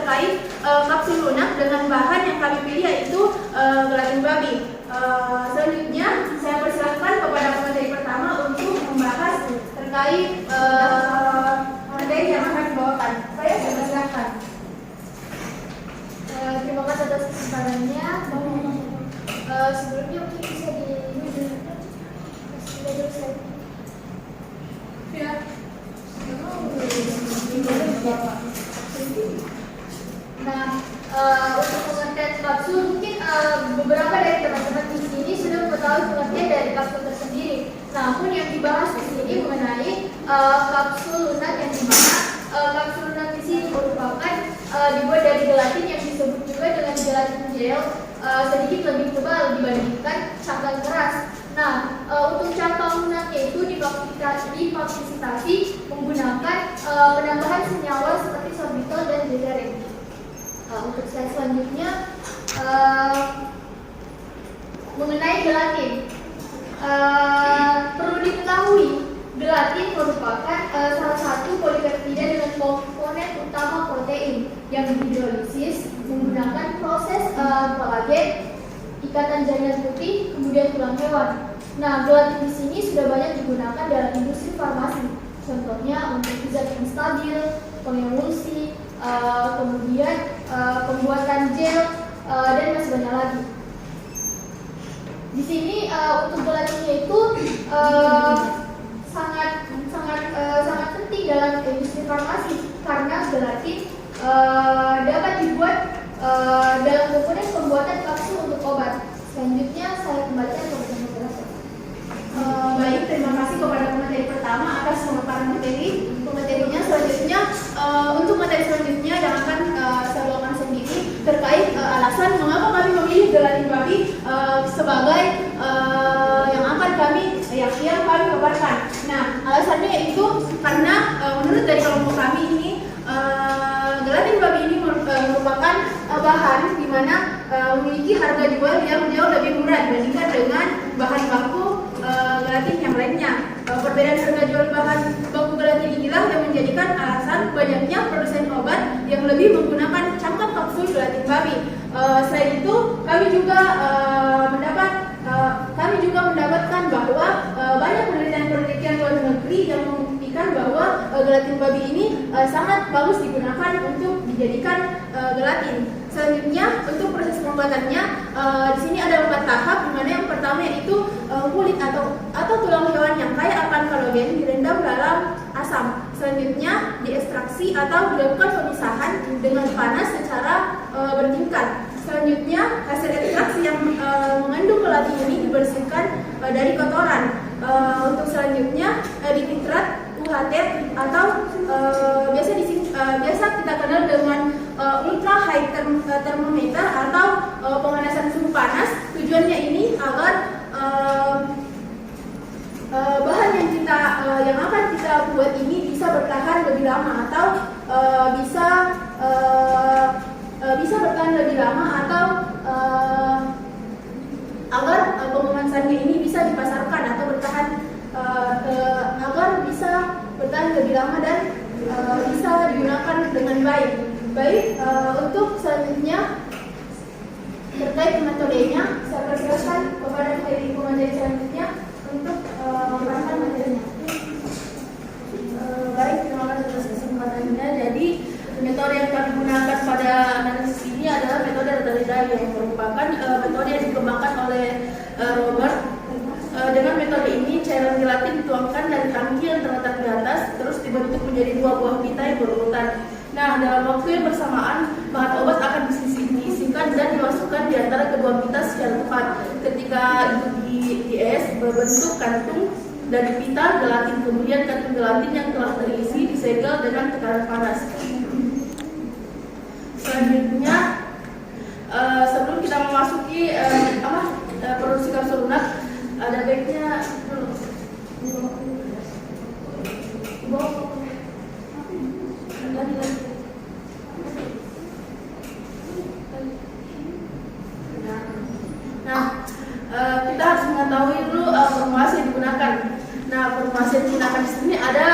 terkait kapsul lunak dengan bahan yang kami pilih yaitu gelatin babi. Selanjutnya saya persilakan kepada pemateri pertama untuk membahas terkait materi yang akan dibawakan. Saya persilakan. Terima kasih atas kesempatannya. Sebelumnya mungkin bisa Ya. Nah, untuk pengertian kapsul mungkin beberapa dari teman-teman di sini sudah mengetahui pengertian dari kapsul tersendiri. Namun yang dibahas di sini mengenai kapsul lunak yang dimana kapsul lunak di sini merupakan dibuat dari gelatin yang disebut juga dengan gelatin gel sedikit lebih tebal dibandingkan cangkang keras. Nah, untuk cangkang lunaknya itu difasilitasi menggunakan penambahan senyawa seperti sorbitol dan glycerin. Untuk slide selanjutnya mengenai gelatin, perlu diketahui gelatin merupakan salah satu polipeptida dengan komponen utama protein yang dihidrolisis menggunakan proses kolagen, ikatan jaringan putih, kemudian tulang hewan. Nah, gelatin di sini sudah banyak digunakan dalam industri farmasi. Contohnya untuk zat yang stabil, pengemulsi, kemudian pembuatan gel dan masih banyak lagi. Di sini untuk gelatinnya itu sangat penting dalam industri farmasi karena gelatin dapat dibuat dalam komponen pembuatan kapsul untuk obat. Selanjutnya saya kembalikan kepada moderator. Baik, terima kasih kepada pemateri pertama atas pemaparan materinya. Selanjutnya untuk materi selanjutnya yang akan saya bawakan sendiri terkait alasan mengapa kami memilih gelatin babi sebagai yang akan kami paparkan. Nah, alasannya itu karena menurut dari kelompok kami ini gelatin babi ini merupakan bahan di mana memiliki harga jual yang jauh lebih murah dibandingkan dengan bahan baku gelatin yang lainnya. Perbedaan harga jual bahan baku gelatin inilah yang menjadikan alasan banyaknya produsen obat yang lebih menggunakan cangkang kapsul gelatin babi. Selain itu, kami juga mendapatkan bahwa banyak penelitian luar negeri yang membuktikan bahwa gelatin babi ini sangat bagus digunakan untuk dijadikan gelatin. Selanjutnya untuk proses pembuatannya di sini ada 4 tahap, di mana yang pertama yaitu kulit atau tulang hewan yang kaya akan kolagen direndam dalam asam. Selanjutnya diekstraksi atau dilakukan pemisahan dengan panas secara bertingkat. Selanjutnya hasil ekstraksi yang mengandung gelatin ini dibersihkan dari kotoran. Untuk selanjutnya dititrat UHT atau biasa kita kenal dengan ultra high thermometer atau pemanasan suhu panas. Tujuannya ini agar bahan yang akan kita buat ini bisa bertahan lebih lama atau bisa bertahan lebih lama atau agar pemanasannya ini bisa dipasarkan atau bertahan agar bisa bertahan lebih lama dan bisa digunakan dengan baik. Untuk selanjutnya terkait metodenya, saya persilakan kepada pemateri selanjutnya untuk memaparkan materinya. Baik, terima kasih atas kesempatannya. Jadi metode yang kami gunakan pada analisis ini adalah metode Rotary yang merupakan metode yang dikembangkan oleh Robert. Dengan metode ini cairan gelatin dituangkan dari tangki yang terletak di atas, terus dibentuk menjadi 2 buah pita yang berurutan. Nah, dalam waktu yang bersamaan, bahan obat akan diisikan dan dimasukkan di antara kedua pita secara tepat. Ketika di es berbentuk kantung dari pita gelatin, kemudian kantung gelatin yang telah terisi disegel dengan tekanan panas. Selanjutnya, sebelum kita memasuki produksi kapsul lunak, ada baiknya kita harus mengetahui dulu formulasi yang digunakan. Nah, formulasi yang digunakan di sini ada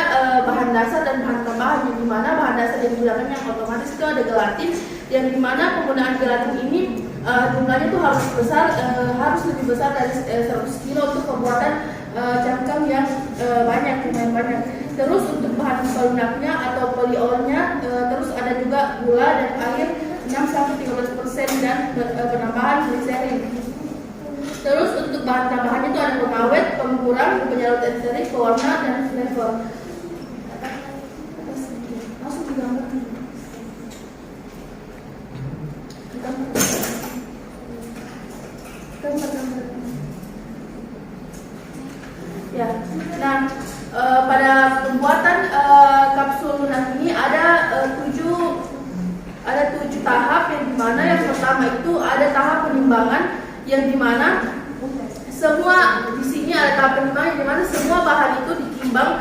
bahan dasar dan bahan tambahan, yang dimana bahan dasar yang digunakan yang otomatis itu ada gelatin, yang dimana penggunaan gelatin ini jumlahnya tuh harus lebih besar dari 100 kilo untuk pembuatan cangkang yang lumayan banyak. Terus untuk bahan pelunaknya atau poliolnya, terus ada juga gula dan air 6-13% dan penambahan gliserin. Terus untuk bahan tambahannya itu ada pengawet, pengurang, penyarut esterik, pewarna dan flavor. Langsung digambar. Ya, nah pada pembuatan kapsul lunak ini ada tujuh tahap, yang dimana yang pertama itu ada tahap penimbangan, yang dimana semua di sini ada tahap penimbangan, yang dimana semua bahan itu ditimbang.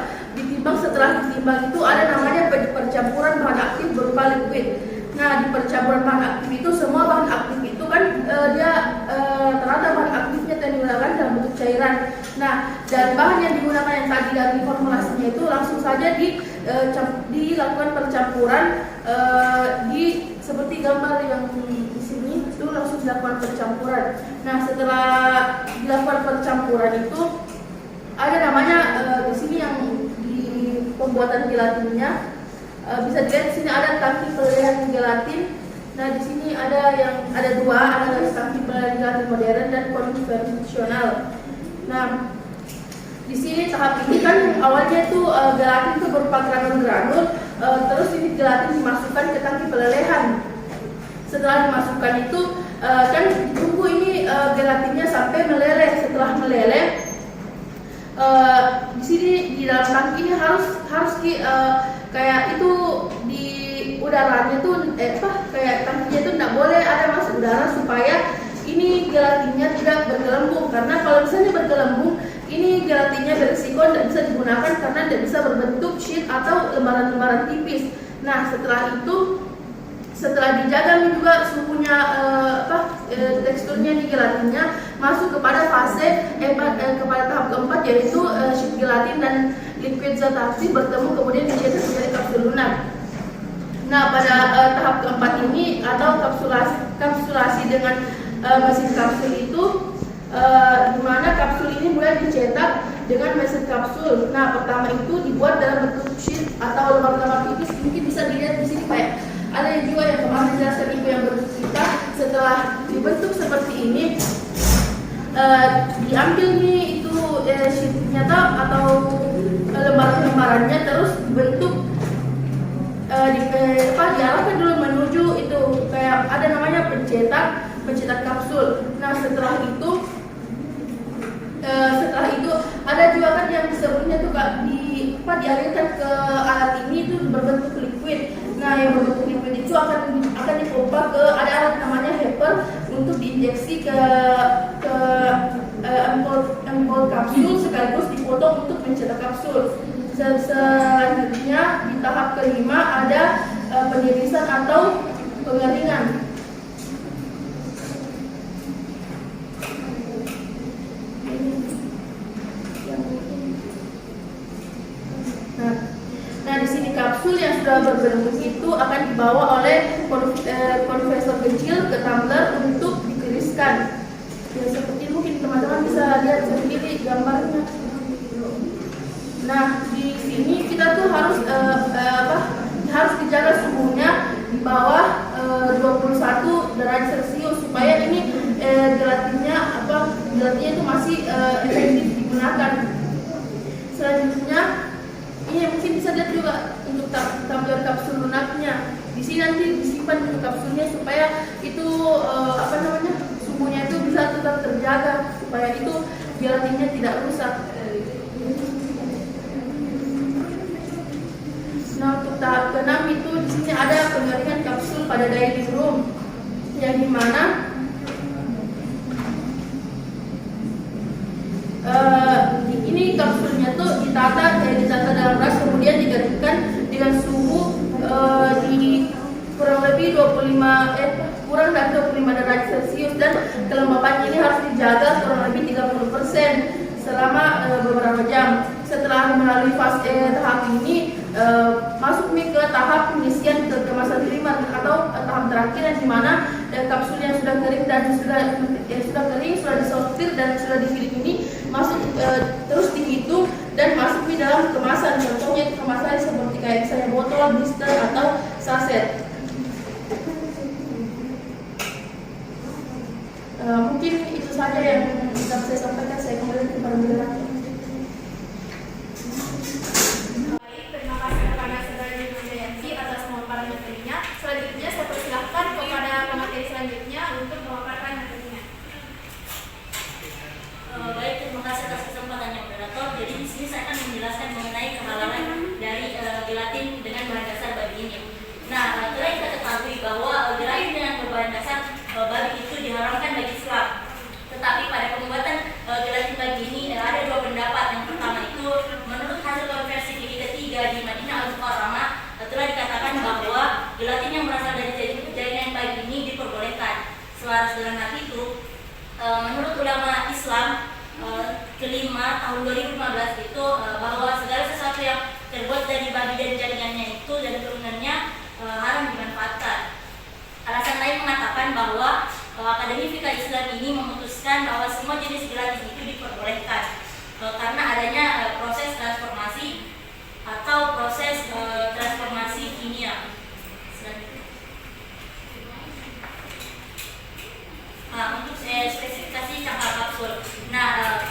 Setelah ditimbang itu ada namanya percampuran bahan aktif berupa liquid. Nah, di percampuran bahan aktif itu semua bahan aktif itu kan dia ternyata bahan aktifnya yang digunakan dalam bentuk cairan. Nah, dan bahan yang digunakan yang tadi dari formulasinya itu langsung saja dilakukan percampuran seperti gambar yang di sini itu langsung dilakukan percampuran. Nah, setelah dilakukan percampuran itu ada namanya di sini yang di pembuatan gelatinnya bisa dilihat di sini ada tangki pelelehan gelatin. Nah, di sini ada dua, ada tangki pelelehan gelatin modern dan konvensional. Nah, di sini tahap ini kan awalnya itu gelatin itu berupa granul-granul, terus ini gelatin dimasukkan ke tangki pelelehan. Setelah dimasukkan itu kan ditunggu ini gelatinnya sampai meleleh. Setelah meleleh, di sini di dalam tangki ini harus kayak itu di udaranya tuh kayak tangkinya itu tidak boleh ada masuk udara supaya ini gelatinnya tidak bergelembung, karena kalau misalnya bergelembung ini gelatinnya berisiko tidak bisa digunakan karena tidak bisa berbentuk sheet atau lembaran-lembaran tipis. Nah, setelah dijaga juga suhunya teksturnya di gelatinnya masuk kepada kepada tahap keempat, yaitu sheet gelatin dan liquid zat aktif bertemu kemudian dicetak menjadi kapsul lunak. Nah, pada tahap keempat ini atau kapsulasi dengan mesin kapsul itu di mana kapsul ini mulai dicetak dengan mesin kapsul. Nah, pertama itu dibuat dalam bentuk sheet atau lembar-lembar tipis. Mungkin bisa dilihat di sini kayak ada yang juga yang kemarin dijelaskan ibu yang bercerita. Setelah dibentuk seperti ini, diambil nih itu sheetnya atau lembaran-lembarannya, terus dibentuk diarahkan dulu menuju itu kayak ada namanya pencetak kapsul. Nah, setelah itu ada juga kan yang sebelumnya tuh dialirkan ke alat ini itu berbentuk liquid. Nah, yang berbentuk liquid itu akan dipompa ke ada alat namanya HEPR untuk diinjeksi ke ampul kapsul sekaligus dipotong untuk mencetak kapsul. Selanjutnya di tahap kelima ada penirisan atau pengeringan. Nah, di sini kapsul yang sudah berbentuk itu akan dibawa oleh konversor kecil ke tumbler untuk ditiriskan. Ya, seperti mungkin teman-teman bisa lihat sendiri gambarnya. Nah, di sini kita tuh harus dijaga suhunya di bawah 21 derajat Celcius supaya ini gelatinnya itu masih efektif digunakan. Selanjutnya ini mungkin bisa lihat juga untuk tumbler kapsul lunaknya. Di sini nanti disimpan untuk kapsulnya supaya itu suhunya itu bisa tetap terjaga supaya itu gelatinnya tidak rusak. Nah, untuk tahap ke-6 itu di sini ada pengeringan kapsul pada dyeing room, yang dimana ini kapsulnya tuh ditata dalam rak, kemudian digerakkan dengan suhu di kurang lebih 25 derajat Celcius, dan kelembapan ini harus dijaga kurang lebih 30%. selama beberapa jam. Setelah melalui fase tahap ini, masuk ke tahap pengisian kemasan kiriman atau tahap terakhir yang dimana kapsul yang sudah kering dan sudah disortir dan sudah dikirim ini masuk terus dihitung dan masuk di dalam kemasan. Contohnya kemasan seperti kayak misalnya botol, blister atau saset. Mungkin itu saja yang bisa saya sampaikan. Saya kembali kepada moderator. Baik, terima kasih kepada Saudara Yanti atas pemaparan materinya. Selanjutnya saya persilahkan kepada pemateri selanjutnya untuk memaparkan materinya. Baik, terima kasih atas kesempatannya moderator. Jadi di sini saya akan menjelaskan mengenai kehalangan dari gelatin dengan bahan dasar babi ini. Nah, telah kita ketahui bahwa gelatin dengan berbahan dasar babi itu diharamkan bagi Islam. Tetapi pada pembuatan gelatin babi ini ada dua pendapat. Yang pertama itu menurut hasil konversi gigi ketiga di Madinah Al-Mukarramah telah dikatakan bahwa gelatin yang berasal dari jaringan babi ini diperbolehkan. Selaras dengan hal itu, menurut ulama Islam kelima tahun 2015 itu bahwa segala sesuatu yang terbuat dari babi dan jaringannya itu dan turunannya haram dimanfaatkan. Alasan lain mengatakan bahwa Akademi Fikih Islam ini memutuskan bahwa semua jenis gelatin itu diperbolehkan karena adanya proses transformasi atau proses transformasi kimia. Untuk spesifikasi cangkang kapsul. Nah,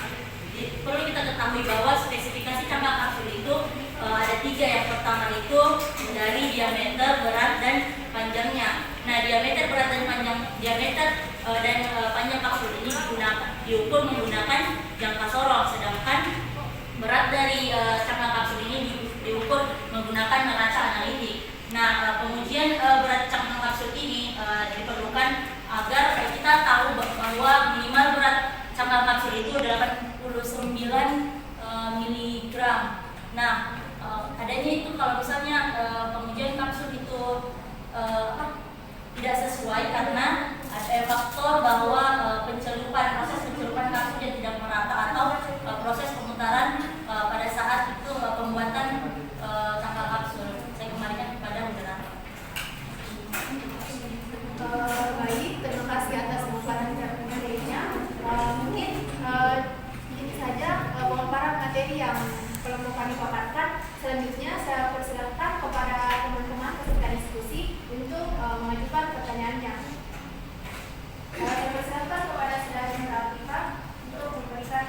perlu kita ketahui bahwa spesifikasi cangkang kapsul itu ada tiga. Yang pertama itu dari diameter, berat, dan panjangnya. Nah, diameter, berat, dan panjang kapsul ini diukur menggunakan jangka sorong, sedangkan berat dari cangkang kapsul ini diukur menggunakan neraca analitik. Nah, pengujian berat cangkang kapsul ini diperlukan agar kita tahu bahwa minimal berat cangkang kapsul itu 89 mg. Nah, adanya itu kalau misalnya pengujian kapsul itu tidak sesuai karena ada faktor bahwa proses pencelupan kapsul yang tidak merata atau proses pemutaran pada saat itu pembuatan cangkang kapsul. Saya kembalikan kepada moderator. Baik, terima kasih atas pemaparan materinya. Mungkin ini saja pemaparan materi yang perlu kami paparkan. Selanjutnya saya persilakan kepada teman-teman peserta diskusi untuk mengajukan pertanyaannya. Saya persilakan kepada Saudara Rafifa untuk mengajukan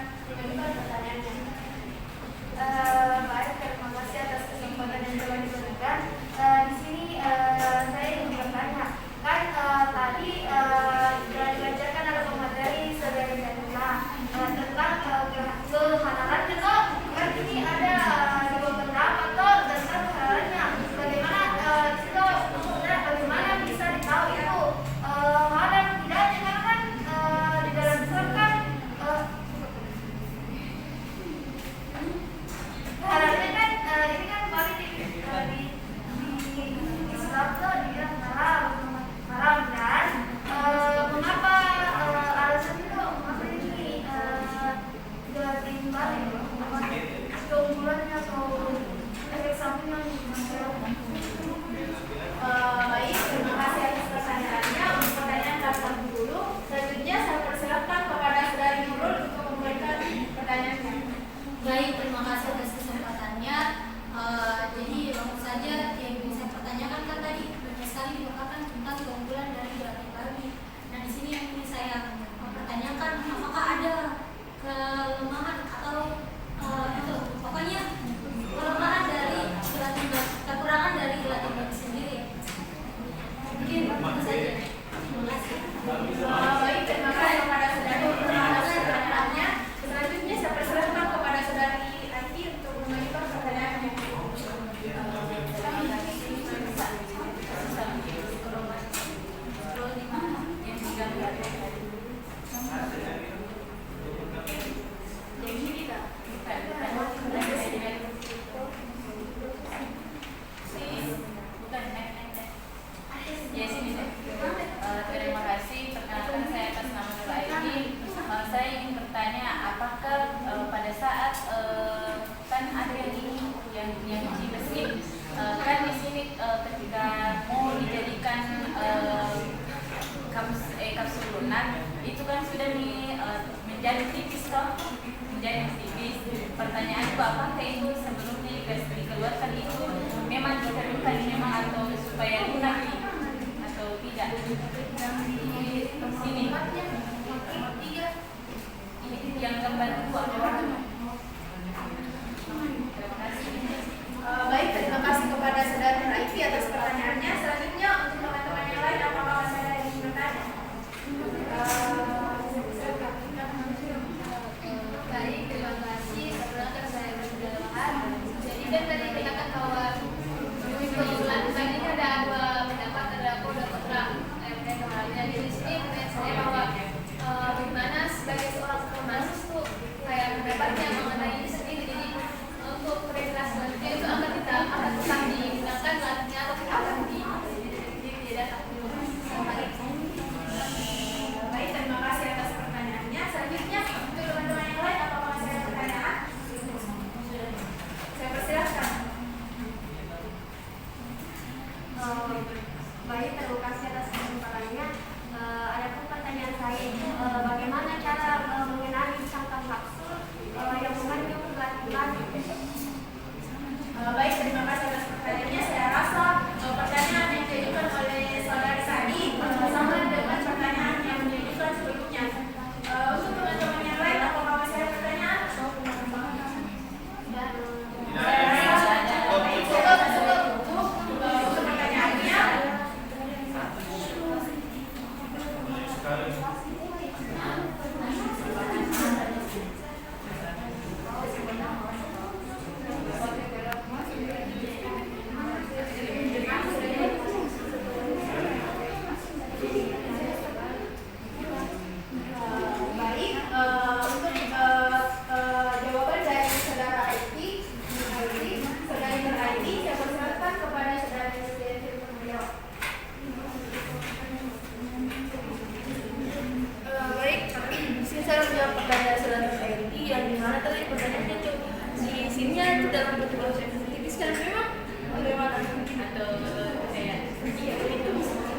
pertanyaannya. Baik, terima kasih atas kesempatan yang telah diberikan. Di sini saya ingin bertanya, kan tadi sudah dibacakan ada pemateri Saudara Yanti tentang kehalalan itu. Kan ini ada dua pendapat tentang kehalalannya. Bagaimana itu maksudnya bagaimana bisa ditahu itu halal tidaknya, karena kan di dalam Islam kan halalnya kan ini kan bagi di Islam tuh dia haram dan mengapa alasan itu mengapa ini gelatin balik keunggulannya atau efek samping yang baik, terima kasih atas pertanyaannya. Untuk pertanyaan kami dulu. Selanjutnya saya persilakan kepada Saudari Nurul untuk memberikan pertanyaannya. Baik, terima kasih atas kesempatannya. Jadi langsung saja yang ingin saya pertanyakan kan tadi banyak sekali dikatakan tentang keunggulan dari gelatin babi. Nah, di sini yang ingin saya pertanyakan, apakah ada kelemahan atau apakah itu sebelumnya dikeluarkan itu memang dikeluarkan memang atau supaya lunak atau tidak? Sini. Ini yang gambar 2. Baik, terima kasih kepada saudara Raiti atas pertanyaannya. Selanjutnya untuk teman-teman yang lain, apakah masih ada yang ingin bertanya? Baik, terima kasih. Sebelumnya saya berpendapat. Jadi kan tadi dikatakan bahwa penyusulan desain ini ada dua pendapat, ada pro dan kontra. Jadi di sini menurut saya bahwa bagaimana sebagai seorang informasi itu kayak pendapatnya mengenai ini sendiri. Jadi untuk perilaku selanjutnya itu akan tetap digunakan nantinya atau akan tidak. Baik, terima kasih atas pertanyaannya. Selanjutnya untuk teman-teman yang lain, apakah masih ada pertanyaan? Saya persilahkan. Baik, terima kasih atas kesempatannya. Adapun pertanyaan saya itu bagaimana cara mengenali cangkang kapsul yang mengandung zat. Baik, terima kasih atas pertanyaannya. Saya rasa pertanyaan yang diajukan oleh saudari tadi sama dengan pertanyaan yang diajukan sebelumnya. Untuk teman-teman yang lain, apakah masih ada pertanyaan? Saya rasa baik, cukup untuk pertanyaannya. Baik, untuk jawaban dari saudara Aiti, saudari Aiti, saya persilakan kepada saudara Yusriati untuk menjawab. Baik, di sini saya menjawab pertanyaan saudara Aiti yang dimana tadi pertanyaannya itu di sini itu dalam bentuk sensitivitas kan memang bagaimana atau kayak iya itu.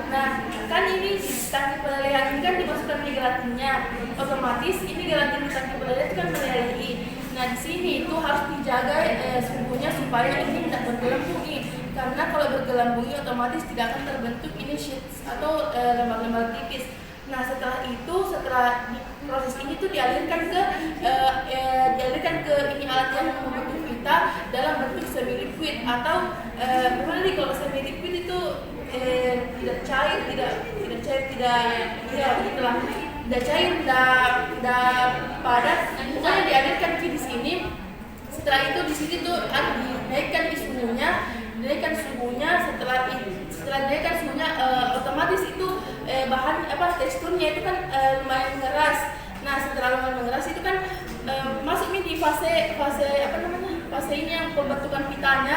Nah, kan ini tangki pelelehan ini kan dimasukkan di gelatinnya, otomatis ini gelatin di tangki pelelehan itu kan meleleh. Nah, di sini itu harus dijaga suhunya supaya ini tidak bergelembungi. Karena kalau bergelembungi otomatis tidak akan terbentuk ini sheets atau lembar-lembar tipis. Nah, setelah itu, setelah proses ini tuh dialirkan ke ini alat yang membentuk pita dalam bentuk semi liquid atau gimana nih kalau semi liquid itu tidak cair, tidak padat. Pokoknya dialirkan ke di sini. Setelah itu di sini tuh dinaikkan suhunya. Setelah dinaikkan suhunya otomatis itu bahan teksturnya itu kan lumayan mengeras. Nah, setelah lumayan mengeras itu kan masuk nih di fase ini yang pembentukan pitanya.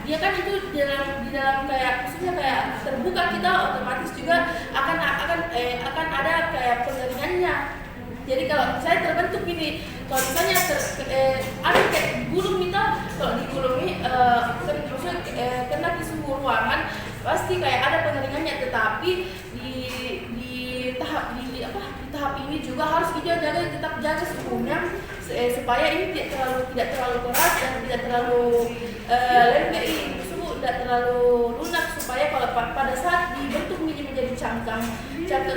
Dia kan itu di dalam kayak maksudnya kayak terbuka, kita otomatis juga akan ada kayak pengeringannya. Jadi kalau saya terbentuk ini, kalau misalnya ada kayak gulung kita, kalau digulungi kena di suhu ruangan pasti kayak ada pengeringannya. Tetapi di tahap ini juga harus kita tetap jaga suhunya supaya ini tidak terlalu keras dan tidak terlalu lembek, suhu tidak terlalu lunak, supaya kalau pada saat dibentuk menjadi cangkang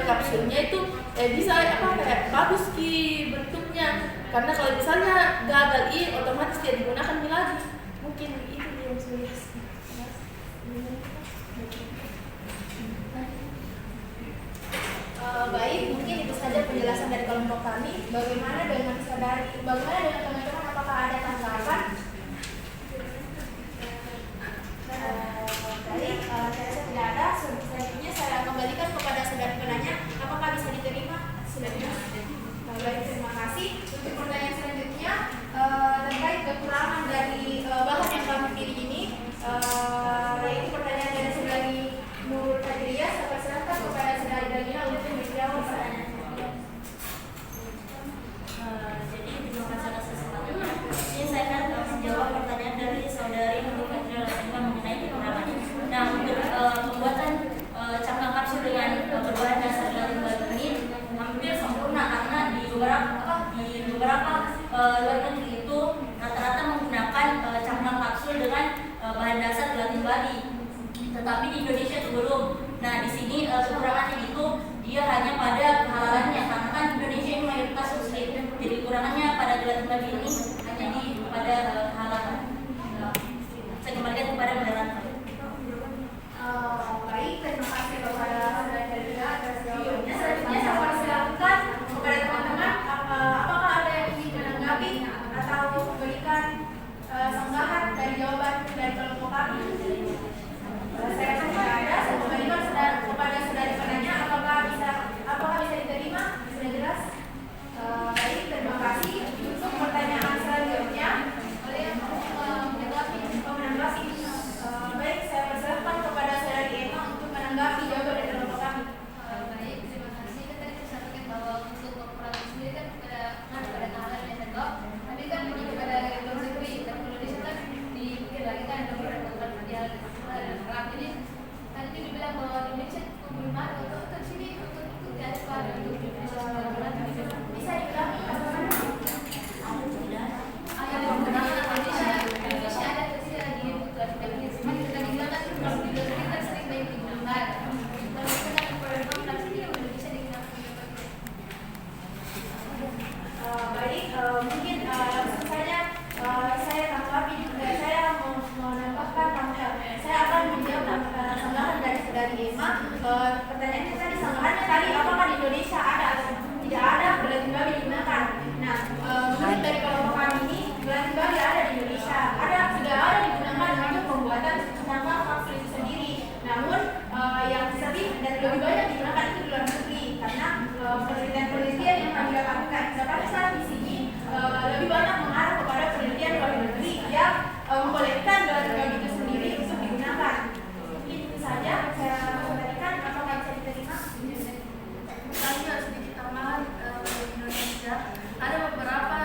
kapsulnya itu bisa kayak bagus bentuknya. Karena kalau misalnya gagal otomatis tidak digunakan lagi. Mungkin itu yang saya Baik, mungkin itu saja penjelasan dari kelompok kami. Bagaimana dengan teman-teman, apakah ada tanggapan? Baik, saya rasa tidak ada. Selanjutnya saya kembalikan kepada saudari penanya, apakah bisa diterima? Sudah bisa. Baik, terima kasih. Untuk pertanyaan selanjutnya terkait kekurangan dari bahan yang kami pilih ini, yaitu pertanyaan dari saudari Nurul Fajriya. Saya persilakan kepada saudari Dalina untuk menjawab pertanyaan. Jadi terima kasih atas kesempatannya. Ini saya akan menjawab pertanyaan dari saudari Nurul Fajriya mengenai kekurangannya. Nah, untuk pembuatan cangkang kapsul dengan berbahan dasar dari batu ini hampir sempurna, karena di beberapa bahan dasar gelatin babi. Tetapi di Indonesia itu belum. Nah, di sini kekurangannya itu dia hanya pada kehalalannya, karena kan Indonesia ini mayoritas muslim. Jadi kekurangannya pada gelatin babi ini hanya pada kehalalan. Saya kembalikan kepada moderator. Baik, terima kasih kepada saudara-saudara atas videonya. Selanjutnya saya persilakan kepada teman-teman, apakah ada yang ingin menanggapi atau memberikan sanggahan dari jawaban dari kelompok kami? Saya rasa tidak ada. Saya kembalikan kepada saudara penanya, apakah bisa diterima? Sudah jelas? Baik, terima kasih. Untuk pertanyaan selanjutnya, menanggapi. Baik, saya persilakan kepada saudari Emma untuk menanggapi jawaban dari kelompok kami. Baik, terima kasih. Kan tadi disampaikan bahwa untuk kekurangan sendiri kan pada tahanan yang tegak. Tapi kan lebih kepada luar negeri dan Indonesia kan dipikir lagi kan ada beberapa hal dan jadi tadi dibilang bahwa Indonesia penggunaan untuk sini untuk diaspora dan untuk Indonesia Bisa diulangi bagaimana? Indonesia ada tersi lagi bukan tapi cuma kita bilang kan kalau di luar negeri kan sering banyak digunakan. Kalau kita kan program sini Indonesia digunakan. Baik, mungkin langsung saja saya tanggapi. Saya menambahkan, saya akan menjawab sanggahan dari saudari Emma. Pertanyaannya tadi, sanggahannya tadi apakah di Indonesia ada atau tidak ada gelatin babi digunakan? Nah, menurut dari kelompok kami ini, gelatin babi ada di Indonesia, sudah ada digunakan untuk pembuatan cangkang kapsul itu sendiri. Namun yang sering dan lebih banyak digunakan itu di luar negeri karena penelitian yang kami lakukan. Sedangkan saat di sini lebih banyak mengarah kepada penelitian luar negeri yang membolehkan gelatin babi itu sendiri untuk digunakan. Mungkin itu saja saya sampaikan. Apakah bisa diterima? Tadi harus sedikit tambahan di Indonesia ada beberapa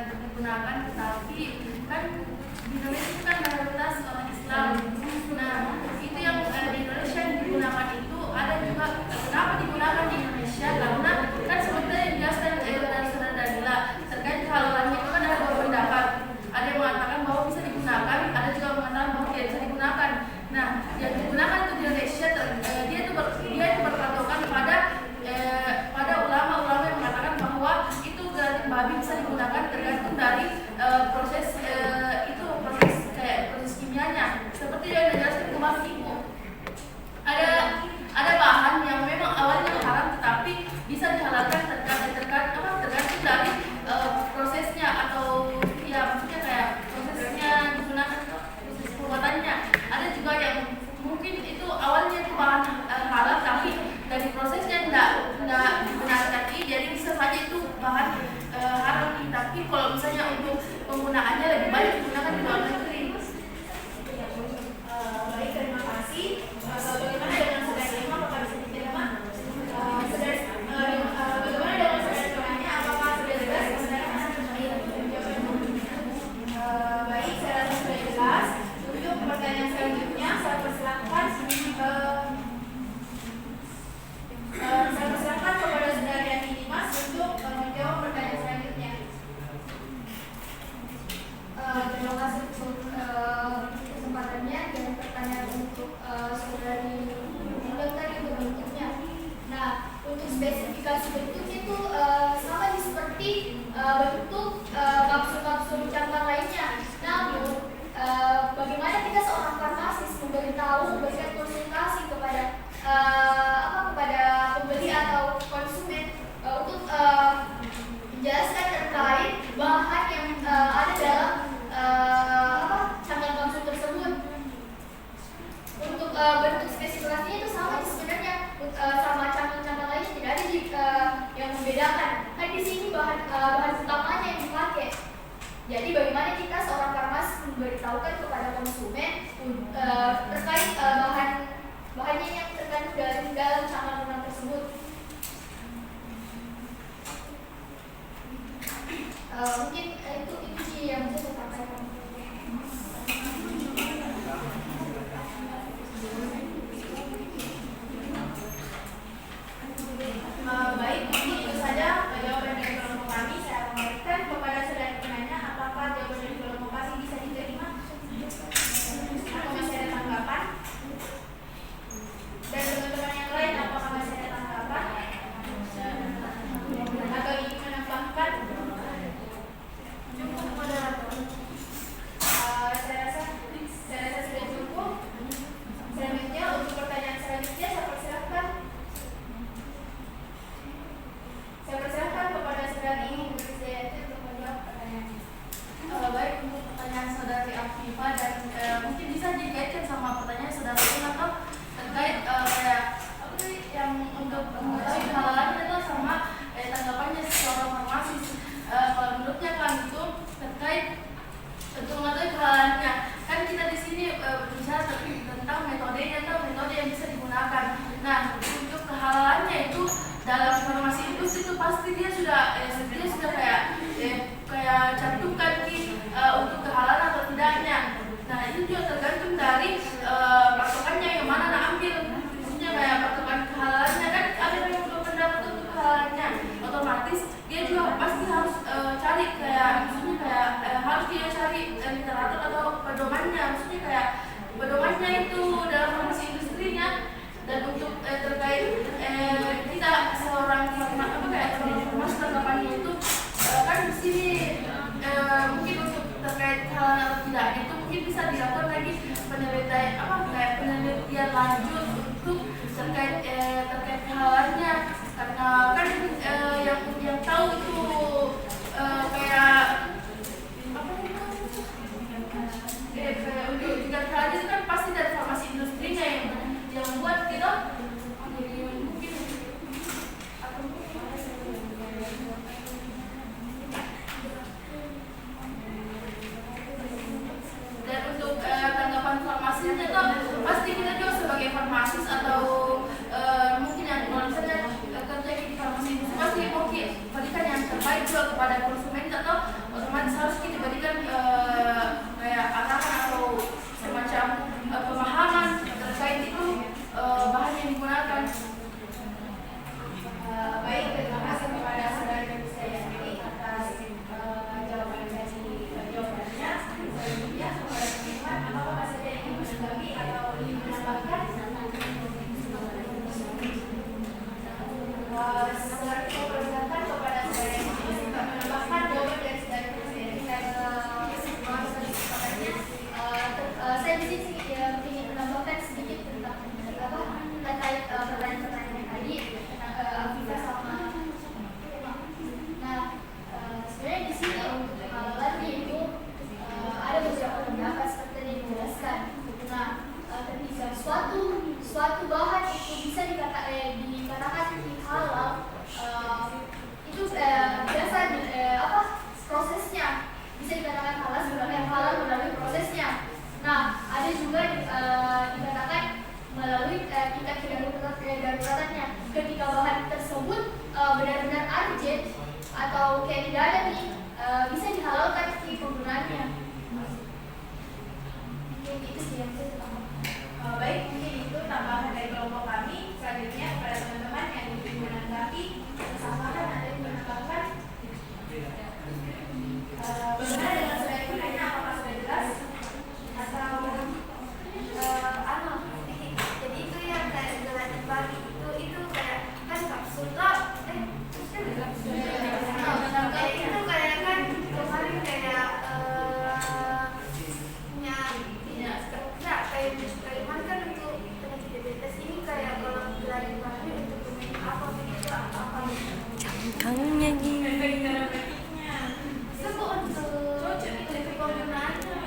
digunakan, tetapi kan di Indonesia itu kan mayoritas orang Islam. Nah, itu yang di Indonesia yang digunakan itu ada juga. Kenapa digunakan di Indonesia? Karena kan seperti yang dijelaskan dari saudara Danila terkait kehalalannya itu kan ada dua pendapat. Ada yang mengatakan bahwa bisa digunakan, ada juga yang mengatakan bahwa tidak bisa digunakan. Nah, yang digunakan itu di Indonesia dia itu berpatokan pada ulama-ulama yang mengatakan bahwa itu gelatin babi bisa digunakan tergantung dari proses kimianya. Seperti yang dijelaskan kemarin Ibu, ada bahan yang memang awalnya haram tetapi bisa dihalalkan tergantung dari prosesnya atau ya maksudnya kayak prosesnya digunakan proses pembuatannya. Ada juga yang mungkin itu awalnya itu bahan halal tapi dari prosesnya tidak dibenarkan, jadi bisa saja itu bahan haram. Tapi kalau misalnya untuk penggunaannya lebih baik digunakan di luar negeri. Baik, terima kasih. Bagaimana dengan saudara Emma? Apakah bisa diterima? Bagaimana dengan saudara Emma? Apakah sudah jelas? Baik, saya rasa sudah jelas. Untuk pertanyaan selanjutnya, saya persilakan kepada saudara Yani Dimas untuk menjawab pertanyaan selanjutnya. Terima kasih untuk kesempatannya dan pertanyaan untuk saudari Nilam tadi untuk bentuknya. Nah, untuk spesifikasi bentuknya itu sama seperti bentuk kapsul-kapsul cangkang lainnya. Namun, bagaimana kita seorang farmasis memberikan konsultasi kepada kepada pembeli atau konsumen untuk menjelaskan terkait bahan yang ada dalam cangkang kapsul tersebut. Untuk bentuk spesifikasinya itu sama sebenarnya, sama cangkang-cangkang lainnya, tidak ada yang membedakan. Kan di sini bahan utamanya yang dipakai. Jadi bagaimana kita seorang farmasis memberitahukan kepada konsumen terkait bahannya yang terkandung dalam cangkang tersebut. Mungkin itu sih yang bisa saya sampaikan. Baik, mungkin itu saja jawaban dari kelompok kami. Saya kembalikan kepada saudara penanya, apakah jawaban dari kelompok kami bisa diterima? kayak pedomannya itu dalam farmasi industrinya. Dan untuk terkait kita seorang farmasi tanggapannya itu kan di sini mungkin untuk terkait hal atau tidak itu mungkin bisa dilakukan lagi penelitian lanjut untuk terkait halannya, karena kan yang tahu itu kayak untuk tiga hal itu kan pasti dari farmasi industrinya yang membuat kita jadi mungkin dan untuk tanggapan farmasinya itu pasti kita juga sebagai farmasis atau mungkin yang misalnya kerja di farmasi itu pasti oke berikan yang terbaik juga kepada konsumen atau otomatis harus kita berikan kayak arahan atau semacam pemahaman terkait itu bahan yang digunakan. Baik, terima kasih kepada saudara dan saya sendiri atas jawaban dari jawabannya. Selanjutnya kepada teman-teman, apakah saja yang ingin menanggapi atau ingin menambahkan? Saya persilakan kepada saudara yang ingin menambahkan jawaban dari saudara sendiri dan kesempatannya. Saya di sini ingin menambahkan sedikit tentang terkait pertanyaan-pertanyaan yang tadi tentang Afifah sama. Nah, sebenarnya di sini untuk pengalamannya itu ada beberapa pendapat seperti yang dijelaskan. Nah, ketika suatu bahan itu bisa dikatakan halal, itu biasa prosesnya bisa dikatakan halal sebenarnya halal melalui prosesnya. Nah, ada juga dikatakan melalui tingkat kedaruratannya. Ketika bahan tersebut benar-benar urgent atau kayak tidak ada nih, bisa dihalalkan di penggunaannya. Mungkin itu sih yang saya tahu. Baik, mungkin itu tambahan dari kelompok kami. Selanjutnya kepada teman-teman yang ingin menanggapi, kesempatan ada yang menambahkan. Bagaimana dengan saudara yang menanya, apakah sudah jelas? Atau jadi itu yang kayak gelatin pagi itu kayak kan kapsul kok itu kayak kan kemarin kayak kayak mana kan untuk penyakit diabetes ini kayak kalau gelatin pagi untuk apa begitu apa Cangkangnya gini. itu untuk itu penggunaannya.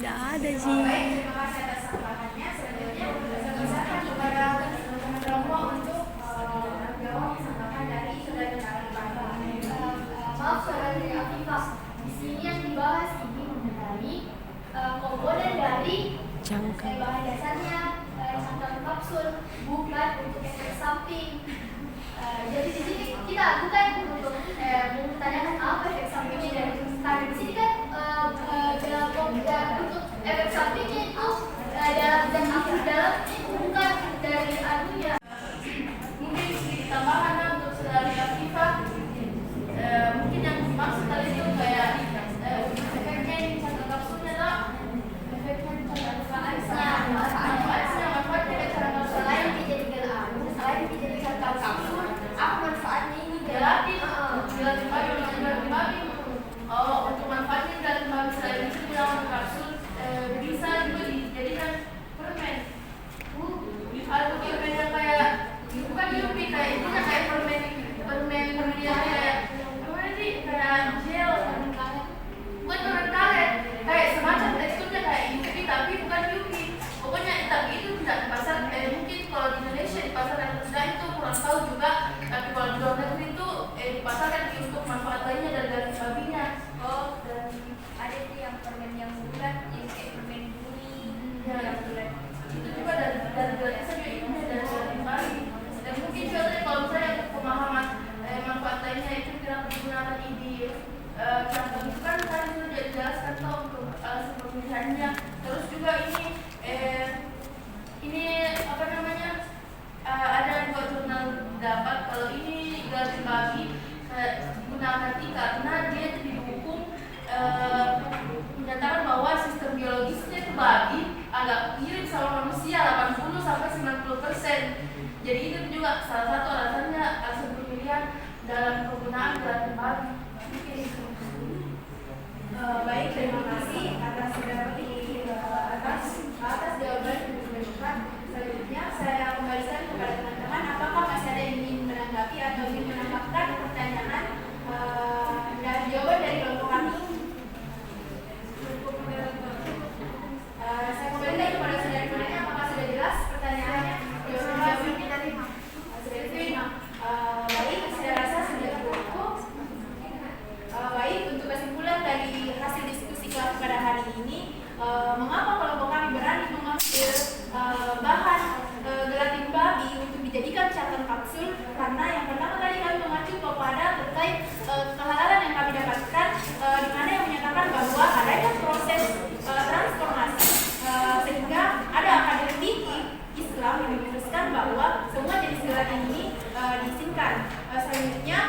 Nggak ada sih. baik, terima kasih atas tambahannya. Selanjutnya saya persilakan kepada teman-teman kelompok untuk menjawab tambahan dari saudara Afifah. Maaf saudara dari Afifah, di sini yang dibahas ini mengenai komponen dari Cangkang. bahan dasarnya cangkang kapsul, bukan untuk efek samping. Jadi di sini kita bukan untuk mempertanyakan apa efek sampingnya dari karena di sini kan untuk efek sampingnya itu dalam dan aktif dalam itu bukan dari anunya. Mungkin sedikit tambahan untuk saudara Afifah, mungkin yang dimaksud tadi itu kayak efeknya yang cangkang kapsulnya lah, efeknya manfaatnya kayak cangkang kapsul Selain dijadi selain dijadi cangkang kapsul, apa manfaatnya ini gelatin babi. Oh, untuk manfaatnya gelatin babi selain itu dalam kapsul bisa juga dijadikan permen. Ada permen yang kayak bukan yupi kayak itu kan kayak permen yang kayak gimana sih kayak gel bukan permen karet kayak semacam teksturnya kayak yupi tapi bukan yupi. Pokoknya tapi itu tidak di pasar mungkin kalau di Indonesia di pasar yang tersedia itu kurang tahu juga, tapi kalau di luar negeri itu di pasar kan untuk manfaat lainnya dari daging babinya. Oh, dan ada tuh yang permen yang bulat, yang kayak permen bumi, yang bulat. Itu juga dari gratis saja ilmunya dari daging babi. Dan mungkin juga tadi kalau misalnya untuk pemahaman manfaat lainnya itu kira digunakan di cangkang itu kan tadi sudah dijelaskan tuh untuk alasan pemilihannya. Terus juga ini apa namanya ada dua jurnal dapat kalau ini gelatin babi digunakan karena dia didukung menyatakan Baik, terima kasih atas atas jawaban yang diberikan. Selanjutnya saya kembalikan kepada teman-teman, apakah masih ada yang ingin menanggapi atau ingin menambahkan pertanyaan dan jawaban dari kelompok kami? Saya kembalikan kepada saudara penanya, apakah sudah jelas pertanyaannya? Jawabannya diterima. Sudah diterima. Baik, saya rasa sudah cukup. Baik, untuk kesimpulan dari hasil diskusi kelas pada hari ini, mengapa kelompok kami berani mengambil bahan gelatin babi untuk dijadikan catatan kapsul? Karena yang pertama tadi kami mengacu kepada terkait kehalalan yang kami dapatkan, di mana yang menyatakan bahwa adanya proses transformasi sehingga ada akademik Islam yang memutuskan bahwa semua jenis gelatin ini diizinkan. Selanjutnya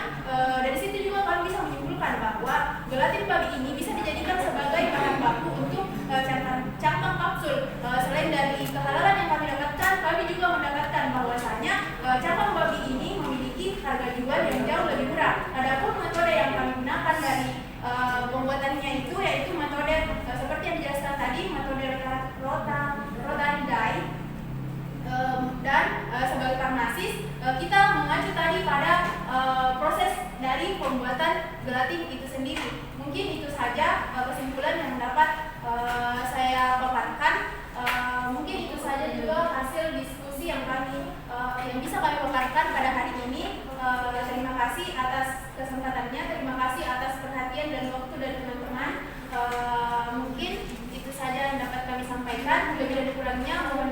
dari situ juga kami bisa menyimpulkan bahwa gelatin babi ini bisa dijadikan sebagai bahan baku untuk cangkang kapsul. Selain dari kehalalan yang kami dapatkan, kami juga mendapatkan bahwasanya cangkang babi ini memiliki harga jual yang jauh lebih murah. Adapun metode yang kami gunakan dari pembuatannya itu yaitu metode seperti yang dijelaskan tadi, metode rotary dye. Dan sebagai farmasis kita mengacu tadi pada proses dari pembuatan gelatin itu sendiri. Mungkin itu saja kesimpulan yang dapat saya paparkan. Mungkin itu saja juga hasil diskusi yang bisa kami paparkan pada hari ini. Terima kasih atas kesempatannya, terima kasih atas perhatian dan waktu dari teman-teman. Mungkin itu saja yang dapat kami sampaikan. Lebih dan kurangnya mohon